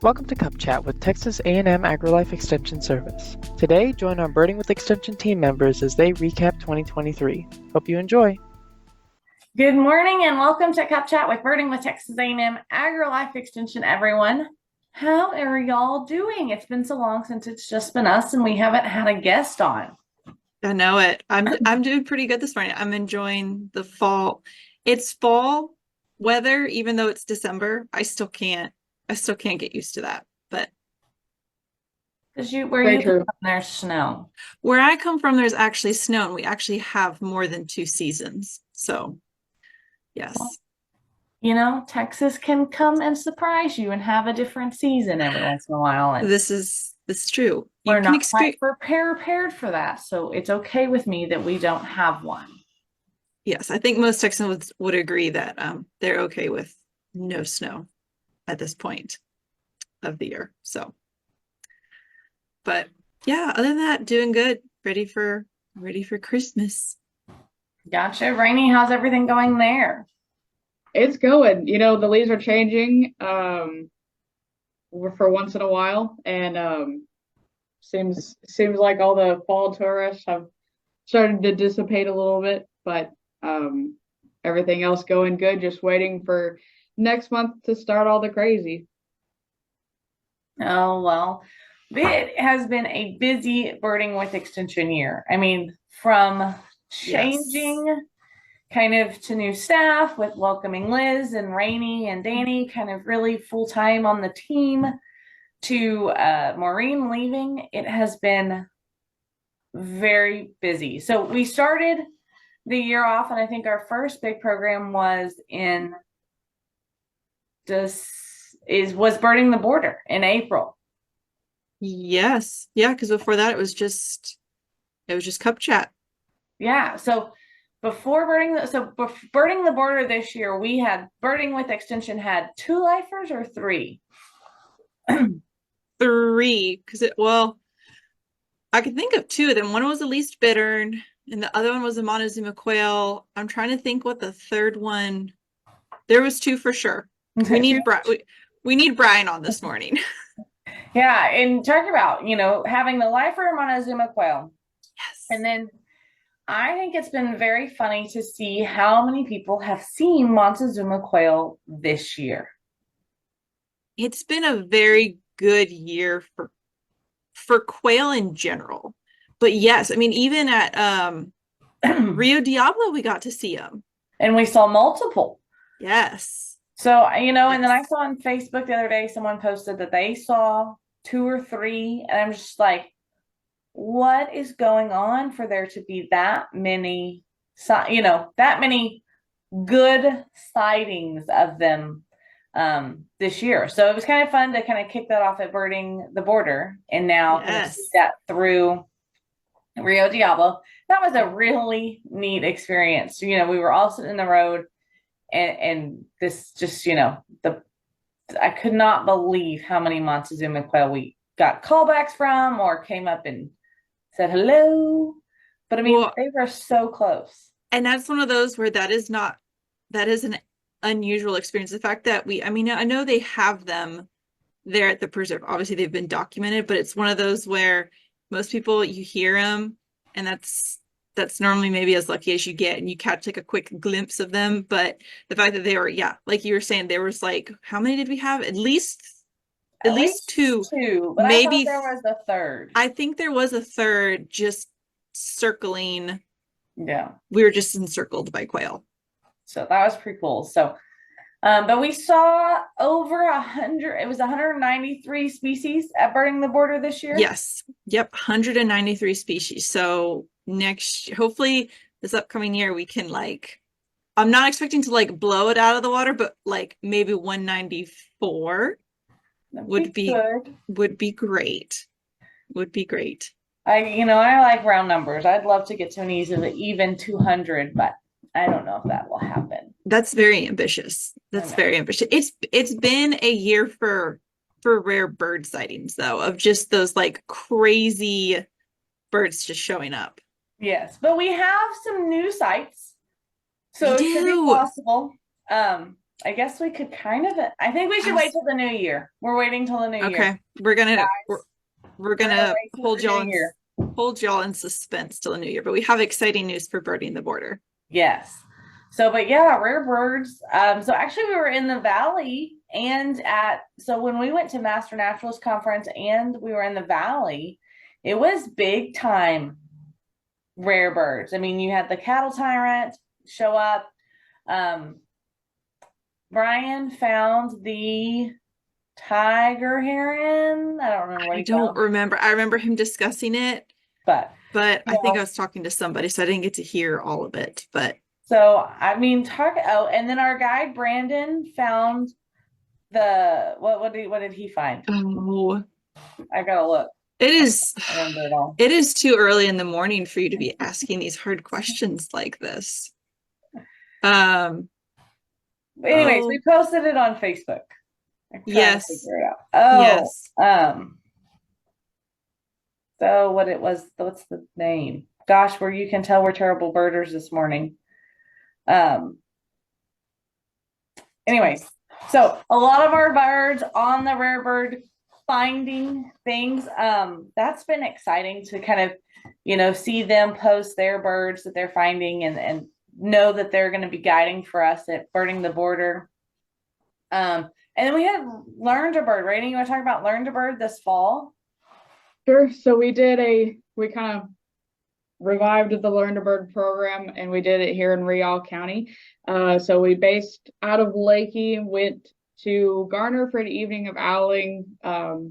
Welcome to Cup Chat with Texas A&M AgriLife Extension Service. Today, join our Birding with Extension team members as they recap 2023. Hope you enjoy. Good morning and welcome to Cup Chat with Birding with Texas A&M AgriLife Extension, everyone. How are y'all doing? It's been so long since it's just been us and we haven't had a guest on. I know it. I'm doing pretty good this morning. I'm enjoying the fall. It's fall weather, even though it's December. I still can't get used to that. But Where Very you true. come from, there's snow. where I come from, there's actually snow, and we actually have more than two seasons. So, yes. Well, Texas can come and surprise you and have a different season every once in a while. And This is true. we're You can not quite experience. prepared for that. So it's okay with me that we don't have one. Yes, I think most Texans would agree that they're okay with no snow at this point of the year. So, but yeah, other than that, doing good. Ready for Christmas. Gotcha. Rainey, how's everything going there? It's going. The leaves are changing for once in a while, and seems like all the fall tourists have started to dissipate a little bit, but everything else going good. Just waiting for next month to start all the crazy. Oh, well, it has been a busy birding with extension year. I mean, from changing kind of to new staff with welcoming Liz and Rainey and Danny kind of really full time on the team to Maureen leaving, it has been very busy. So we started the year off, and I think our first big program was Birding the Border in April. Yes. Yeah, because before that it was just cup chat. Yeah. So Birding the Border this year, we had Birding with Extension had 2 lifers or 3? 3, because I could think of 2 of them. One was the least bittern, and the other one was a Montezuma quail. I'm trying to think what the third one. There was 2 for sure. We need we need Brian on this morning. Yeah, and talk about, having the lifer Montezuma quail. Yes. And then I think it's been very funny to see how many people have seen Montezuma quail this year. It's been a very good year for quail in general. But yes, I mean, even at Rio Diablo, we got to see them. And we saw multiple. Yes. So, and then I saw on Facebook the other day, someone posted that they saw 2 or 3. And I'm just like, what is going on for there to be that many, that many good sightings of them this year? So it was kind of fun to kind of kick that off at Birding the Border, and now kind of see that through Rio Diablo. That was a really neat experience. We were all sitting in the road, and this just, I could not believe how many Montezuma quail we got callbacks from or came up and said hello. But I mean, they were so close. And that's one of those where that is an unusual experience. The fact that I know they have them there at the preserve. Obviously, they've been documented, but it's one of those where most people, you hear them, and that's normally maybe as lucky as you get, and you catch like a quick glimpse of them. But the fact that they were, like you were saying, there was like, how many did we have? At least 2. But maybe I thought there was a third. I think there was a third just circling. Yeah. We were just encircled by quail. So that was pretty cool. So, but we saw over 100, it was 193 species at Birding the Border this year. Yes. Yep. 193 species. So hopefully this upcoming year, we can I'm not expecting to blow it out of the water, but maybe 194 would be great. Would be great. I like round numbers. I'd love to get to an even 200, but I don't know if that will happen. That's very ambitious. Very ambitious. It's been a year for rare bird sightings, though, of just those crazy birds just showing up. Yes, but we have some new sites, so it should be possible. I guess we could kind of, I think we should wait till the new year. We're waiting till the new year. Okay, we're gonna Guys, we're gonna wait till the new year. hold y'all in suspense till the new year, but we have exciting news for birding the border. Yes. So, but yeah, rare birds. So actually we were in the valley so when we went to Master Naturalist Conference and we were in the valley, it was big time rare birds. I mean, you had the cattle tyrant show up. Brian found the tiger heron. I don't remember what I he don't found, remember. I remember him discussing it, but I think I was talking to somebody, so I didn't get to hear all of it. But so I mean, and then our guide Brandon found what did he find? oh, I gotta look. it is I don't remember it all. it is too early in the morning for you to be asking these hard questions like this. But anyways, we posted it on Facebook. Yes. To figure it out. Oh, yes. So what's the name? Gosh, where you can tell we're terrible birders this morning. Anyways, so a lot of our birds on the rare bird finding things. That's been exciting to kind of, see them post their birds that they're finding and know that they're going to be guiding for us at birding the border. And then we had Learn to Bird. Rainey, you want to talk about Learn to Bird this fall? Sure. So we kind of revived the Learn to Bird program, and we did it here in Riall County. So we based out of Lakey, went to Garner for an evening of owling,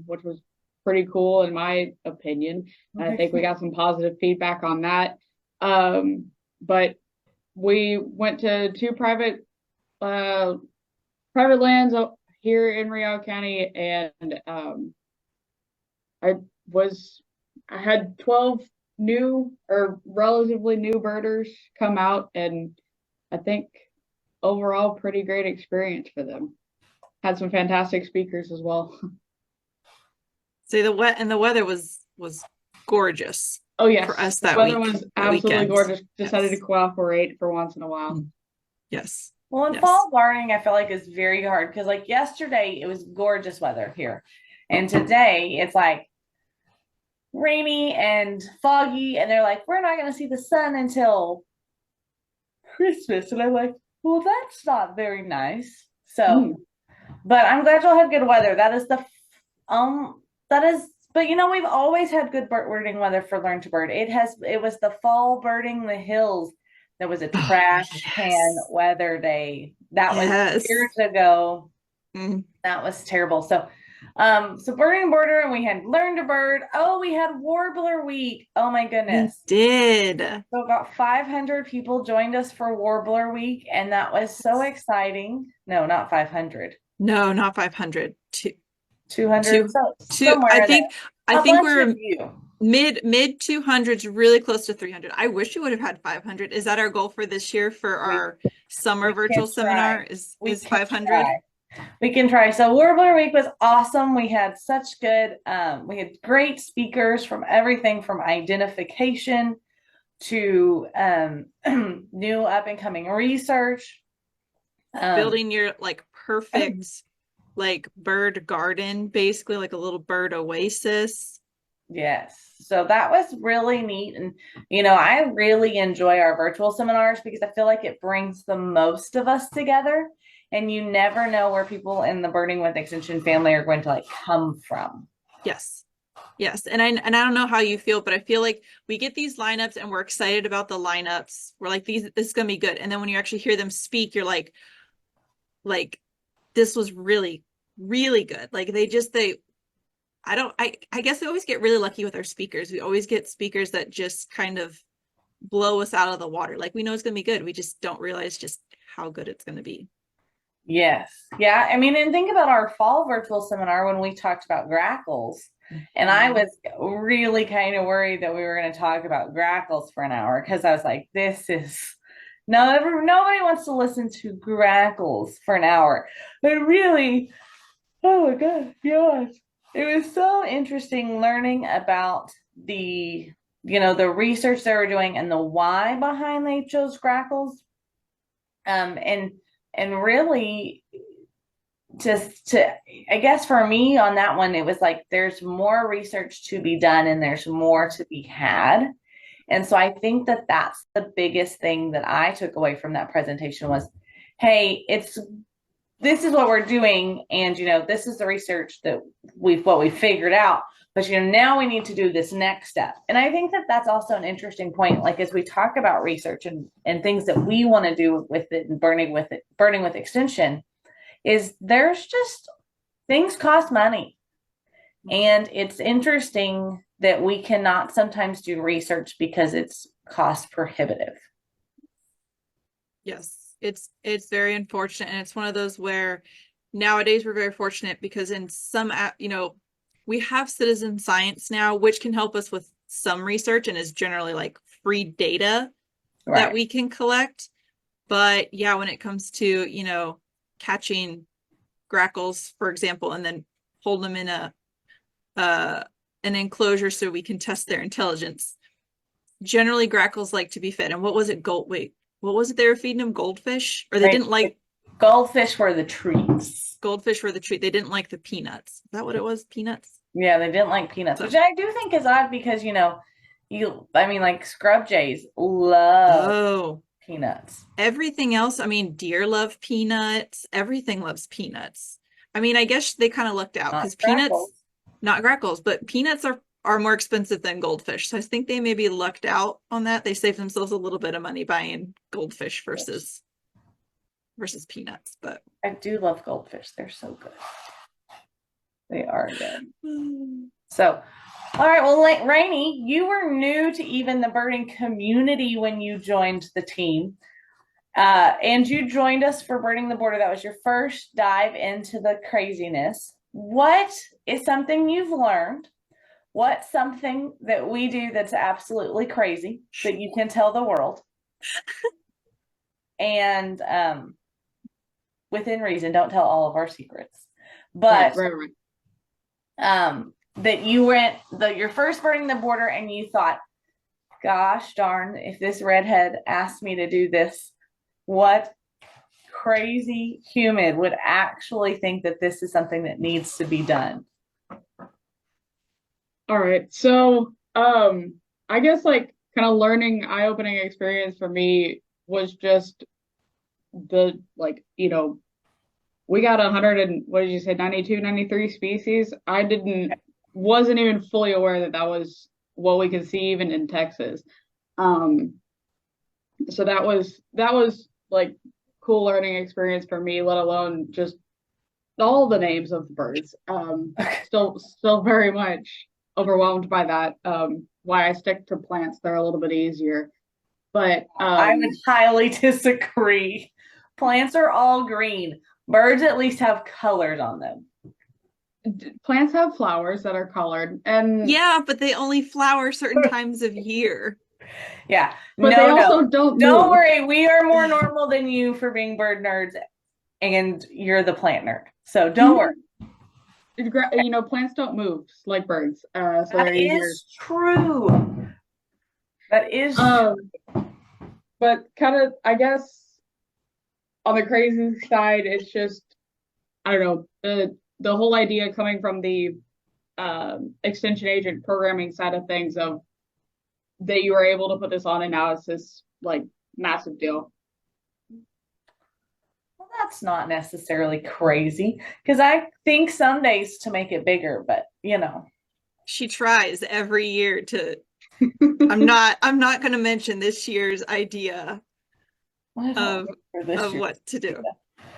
which was pretty cool in my opinion. Okay. I think we got some positive feedback on that. But we went to two private lands here in Riall County, and I had 12 new or relatively new birders come out, and I think overall pretty great experience for them. Had some fantastic speakers as well. See, the weather was gorgeous. Oh yes, for us the that weather week, was absolutely gorgeous. Decided yes. to cooperate for once in a while. Yes. Well, in fall gardening, I feel like is very hard because like yesterday it was gorgeous weather here, and today it's like rainy and foggy, and they're like, we're not going to see the sun until Christmas, and I'm like, well, that's not very nice. So, but I'm glad y'all had good weather. But we've always had good birding weather for Learn to Bird. It was the fall birding the hills that was a trash can weather day. That was years ago. That was terrible. So birding border, and we had Learn to Bird. Oh, we had Warbler Week. Oh my goodness. We did. So about 500 people joined us for Warbler Week, and that was so exciting. No, not 500. No, not 500. 200. I think we're mid 200s, really close to 300. I wish you would have had 500. Is that our goal for this year for our summer virtual seminar? Is 500? We can try. So Warbler Week was awesome. We had such good, we had great speakers from everything from identification to new up and coming research. Building your perfect bird garden, basically like a little bird oasis. Yes. So that was really neat. And, I really enjoy our virtual seminars because I feel like it brings the most of us together. And you never know where people in the Birding with Extension family are going to come from. Yes. Yes. And I don't know how you feel, but I feel like we get these lineups and we're excited about the lineups. We're like, this is going to be good. And then when you actually hear them speak, you're like, this was really, really good. I guess we always get really lucky with our speakers. We always get speakers that just kind of blow us out of the water. We know it's going to be good. We just don't realize just how good it's going to be. Yes. Yeah. I mean, and think about our fall virtual seminar when we talked about grackles. And I was really kind of worried that we were going to talk about grackles for an hour because I was like, nobody wants to listen to grackles for an hour. But really, oh my God, yes. It was so interesting learning about the research they were doing and the why behind they chose grackles. And really just to, I guess for me on that one, it was like there's more research to be done and there's more to be had. And so I think that that's the biggest thing that I took away from that presentation was, hey, this is what we're doing, and this is the research that we figured out, but now we need to do this next step. And I think that that's also an interesting point, like as we talk about research and things that we want to do with it and burning with extension, is there's just things cost money. And it's interesting that we cannot sometimes do research because it's cost prohibitive. Yes, it's very unfortunate, and it's one of those where nowadays we're very fortunate because in some we have citizen science now, which can help us with some research and is generally like free data that we can collect. But yeah, when it comes to catching grackles, for example, and then hold them in an enclosure so we can test their intelligence. Generally, grackles like to be fed. And what was it? What was it they were feeding them? Goldfish? Or they didn't like goldfish were the treats. Goldfish were the treat. They didn't like the peanuts. Is that what it was? Peanuts? Yeah, they didn't like peanuts, which I do think is odd because like scrub jays love peanuts. Everything else, deer love peanuts. Everything loves peanuts. I guess they kind of lucked out because peanuts, not grackles, but peanuts are more expensive than goldfish. So I think they maybe lucked out on that. They saved themselves a little bit of money buying goldfish versus peanuts. But I do love goldfish. They're so good. They are good. So, all right. Well, Rainey, you were new to even the birding community when you joined the team. And you joined us for Birding the Border. That was your first dive into the craziness. What is something you've learned? What's something that we do that's absolutely crazy that you can tell the world? And within reason, don't tell all of our secrets. But that you went your first Birding the Border and you thought, gosh darn, if this redhead asked me to do this, what crazy human would actually think that this is something that needs to be done? All right. So, I guess kind of learning eye-opening experience for me was just the we got 100 and what did you say, 92, 93 species. Wasn't even fully aware that was what we could see even in Texas. So that was like cool learning experience for me, let alone just all the names of the birds. Still very much overwhelmed by that. Why I stick to plants, they're a little bit easier. But I would highly disagree. Plants are all green. Birds at least have colors on them. Plants have flowers that are colored, and yeah, but they only flower certain times of year. Yeah, but they also don't worry. We are more normal than you for being bird nerds, and you're the plant nerd. So don't worry. Plants don't move like birds. So that is true. That is true. But kind of, I guess, on the crazy side, it's just, I don't know, the whole idea coming from the extension agent programming side of things of that you were able to put this on, and now it's this massive deal. Well, that's not necessarily crazy because I think some days to make it bigger, but she tries every year to. I'm not going to mention this year's idea of what to do.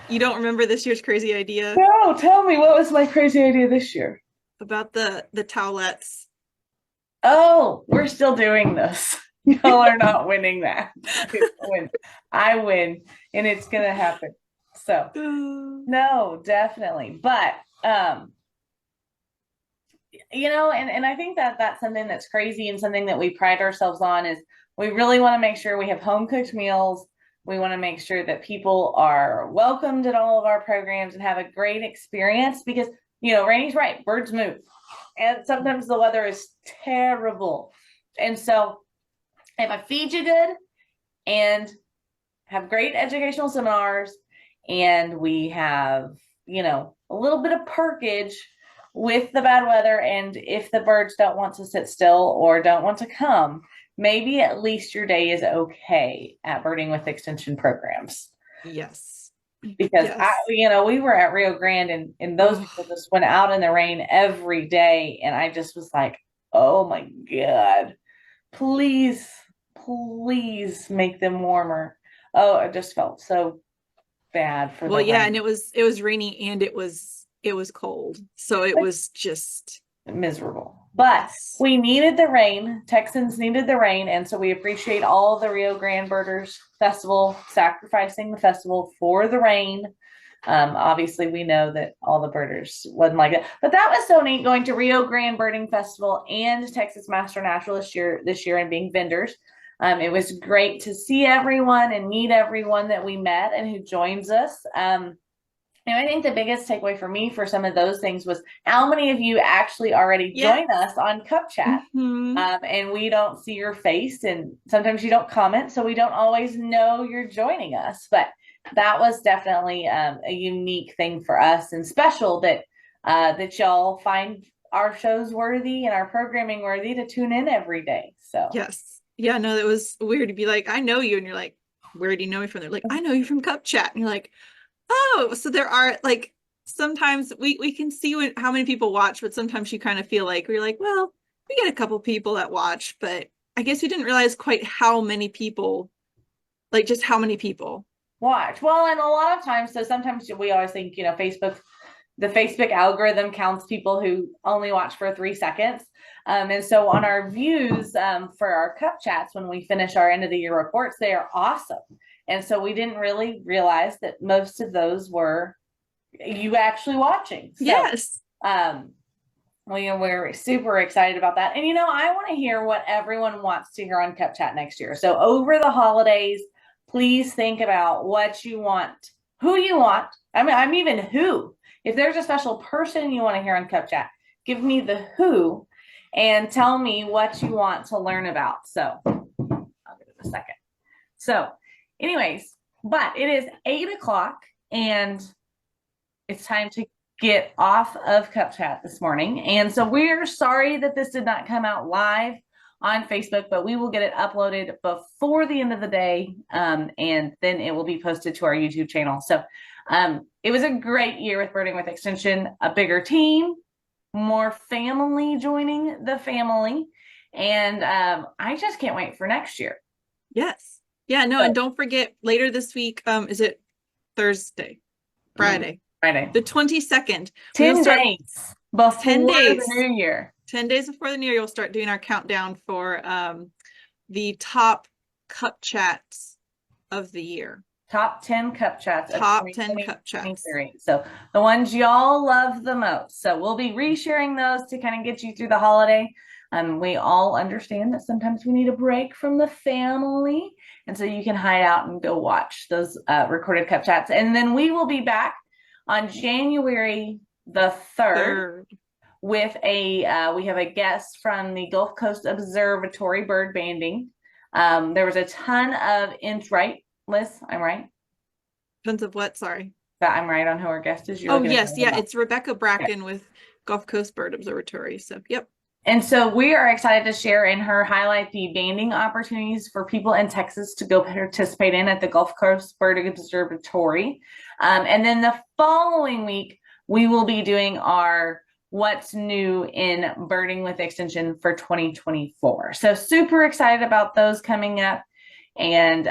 You don't remember this year's crazy idea? No, tell me, what was my crazy idea this year? About the towelettes. Oh, we're still doing this. Y'all are not winning that. I win, and it's gonna happen. So no, definitely. But and I think that that's something that's crazy and something that we pride ourselves on is we really want to make sure we have home cooked meals. We want to make sure that people are welcomed at all of our programs and have a great experience because, Rainey's right, birds move. And sometimes the weather is terrible. And so if I feed you good and have great educational seminars and we have, a little bit of perkage with the bad weather. And if the birds don't want to sit still or don't want to come, maybe at least your day is okay at Birding with Extension programs. Yes. Because Yes. we were at Rio Grande, and those people just went out in the rain every day. And I just was like, oh my God, please, please make them warmer. Oh, I just felt so bad for Well, the yeah, rain. and it was rainy and it was cold. So it was just Miserable. But we needed the rain. Texans needed the rain. And so we appreciate all the Rio Grande Birders Festival sacrificing the festival for the rain. Obviously, we know that all the birders wasn't like it, but that was so neat going to Rio Grande Birding Festival and Texas Master Naturalist this year and being vendors. It was great to see everyone and meet everyone that we met and who joins us. And I think the biggest takeaway for me for some of those things was how many of you actually already join us on Cup Chat. And we don't see your face, and sometimes you don't comment, so we don't always know you're joining us. But that was definitely a unique thing for us and special that y'all find our shows worthy and our programming worthy to tune in every day. So yes. Yeah, no, that was weird to be like, I know you, and you're like, where do you know me from? They're like, I know you from Cup Chat. And you're like, oh, so there are like sometimes we can see how many people watch, but sometimes you kind of feel like we're like, well, we get a couple people that watch, but I guess we didn't realize quite how many people, like just how many people watch. Well, and a lot of times, so sometimes we always think, the Facebook algorithm counts people who only watch for 3 seconds. And so on our views for our Cup Chats, when we finish our end of the year reports, they are awesome. And so we didn't really realize that most of those were you actually watching. So, yes. We're super excited about that. And, I want to hear what everyone wants to hear on Cup Chat next year. So over the holidays, please think about what you want, who you want. I'm even who. If there's a special person you want to hear on Cup Chat, give me the who and tell me what you want to learn about. So I'll give it a second. So anyways, but it is 8:00 and it's time to get off of Cup Chat this morning. And so we're sorry that this did not come out live on Facebook, but we will get it uploaded before the end of the day. And then it will be posted to our YouTube channel. So it was a great year with Birding with Extension, a bigger team, more family joining the family. And I just can't wait for next year. Yes. Yeah, no, and don't forget later this week, is it Thursday? Friday. The 22nd. 10 days before 10 days. the new year. 10 days before the new year, we'll start doing our countdown for the top Cup Chats of the year. Top 10 Cup Chats. Top 10 Cup Chats. So the ones y'all love the most. So we'll be resharing those to kind of get you through the holiday. We all understand that sometimes we need a break from the family. And so you can hide out and go watch those recorded Cup Chats. And then we will be back on January the 3rd. With we have a guest from the Gulf Coast Observatory bird banding. There was a ton of right, Liz? I'm right. Tons of what? Sorry. That I'm right on who our guest is. Oh yes, yeah, it's Rebecca Bracken with Gulf Coast Bird Observatory. So yep. And so we are excited to share and highlight the banding opportunities for people in Texas to go participate in at the Gulf Coast Bird Observatory. And then the following week, we will be doing our what's new in Birding with Extension for 2024. So super excited about those coming up. And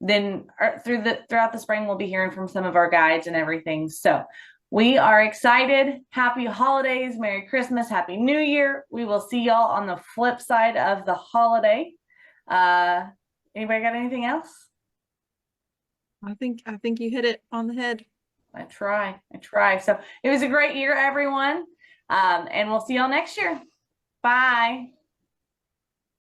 then throughout the spring, we'll be hearing from some of our guides and everything. So we are excited. Happy holidays. Merry Christmas. Happy New Year. We will see y'all on the flip side of the holiday. Anybody got anything else? I think you hit it on the head. I try. So it was a great year, everyone. And we'll see y'all next year. Bye.